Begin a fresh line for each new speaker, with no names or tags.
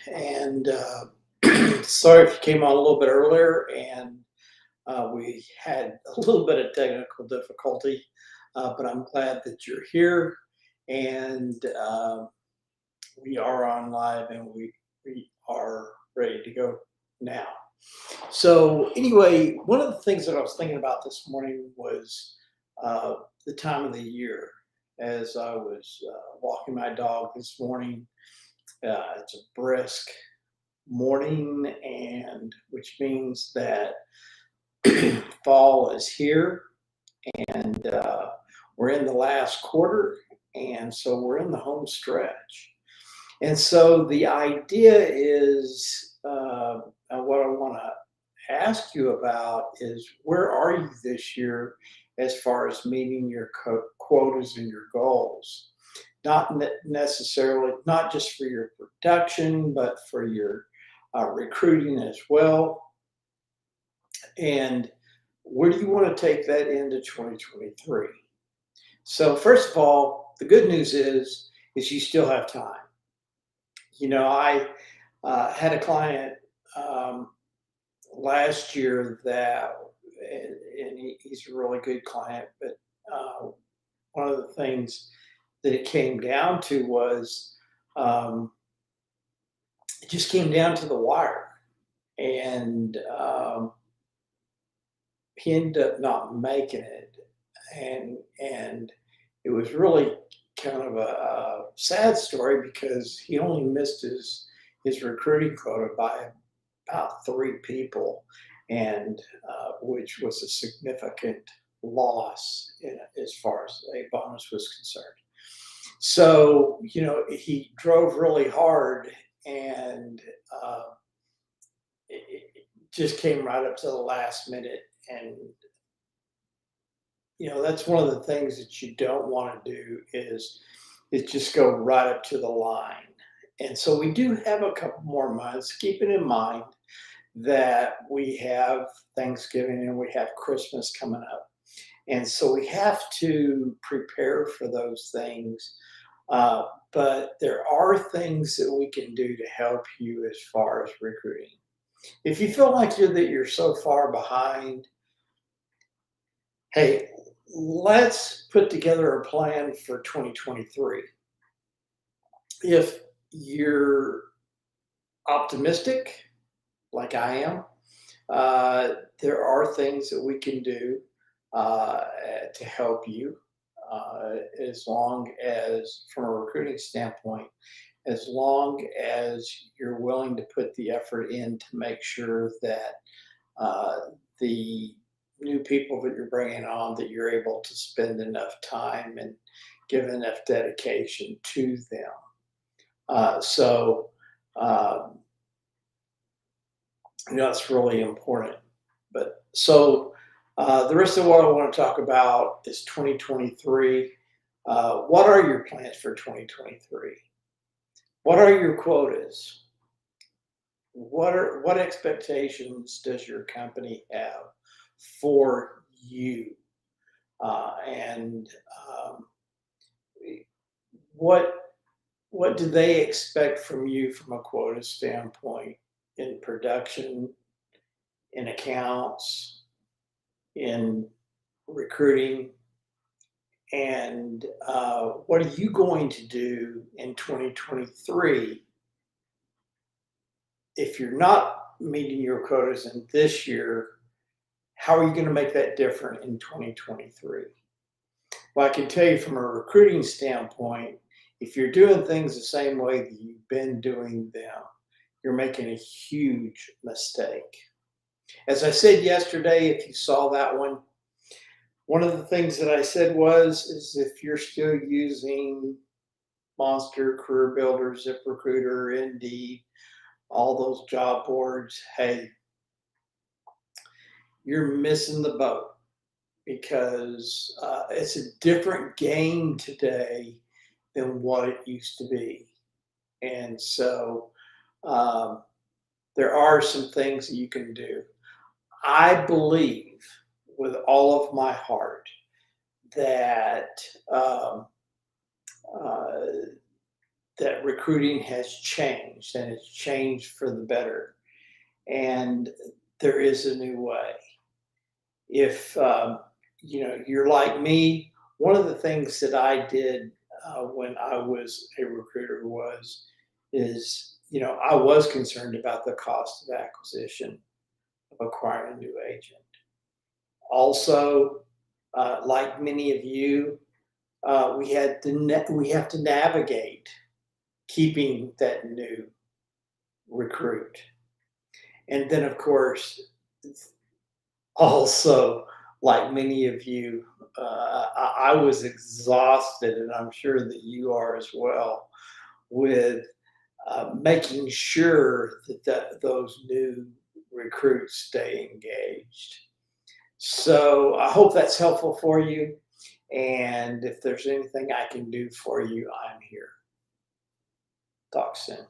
and sorry if you came on a little bit earlier and we had a little bit of technical difficulty, but I'm glad that you're here and we are on live and we are ready to go now. So, anyway, one of the things that I was thinking about this morning was the time of the year. As I was walking my dog this morning, it's a brisk morning, and which means that fall is here, and we're in the last quarter, and so we're in the home stretch. And so the idea is what I want to ask you about is where are you this year as far as meeting your quotas and your goals? Not necessarily, not just for your production, but for your recruiting as well. And where do you want to take that into 2023? So first of all, the good news is you still have time. You know, I had a client last year that, and he's a really good client, but one of the things that it came down to was it just came down to the wire, and he ended up not making it, and it was really kind of a sad story because he only missed his recruiting quota by about 3 people, and which was a significant loss as far as a bonus was concerned. So you know he drove really hard, and it just came right up to the last minute, and you know that's one of the things that you don't want to do is just go right up to the line. And so we do have a couple more months, keeping in mind that we have Thanksgiving and we have Christmas coming up. And so we have to prepare for those things. But there are things that we can do to help you as far as recruiting. If you feel like you're so far behind, hey, let's put together a plan for 2023. If you're optimistic, like I am, there are things that we can do to help you, as long as, from a recruiting standpoint, as long as you're willing to put the effort in to make sure that the new people that you're bringing on, that you're able to spend enough time and give enough dedication to them. So, you know, it's really important. But so the rest of what I want to talk about is 2023. What are your plans for 2023? What are your quotas? What expectations does your company have for you? And what do they expect from you from a quota standpoint in production, in accounts, in recruiting? And what are you going to do in 2023 if you're not meeting your quotas in this year? How are you going to make that different in 2023? Well, I can tell you from a recruiting standpoint, if you're doing things the same way that you've been doing them, you're making a huge mistake. As I said yesterday, if you saw that one of the things that I said is if you're still using Monster, Career Builder, ZipRecruiter, Indeed, all those job boards, hey, you're missing the boat, because it's a different game today than what it used to be. And so there are some things that you can do. I believe with all of my heart that that recruiting has changed, and it's changed for the better. And there is a new way. If you're like me, one of the things that I did when I was a recruiter I was concerned about the cost of acquisition of acquiring a new agent. Also, like many of you, we have to navigate keeping that new recruit. And then, of course, also, like many of you, I was exhausted, and I'm sure that you are as well, with making sure that those new recruits stay engaged. So I hope that's helpful for you. And if there's anything I can do for you, I'm here. Talk soon.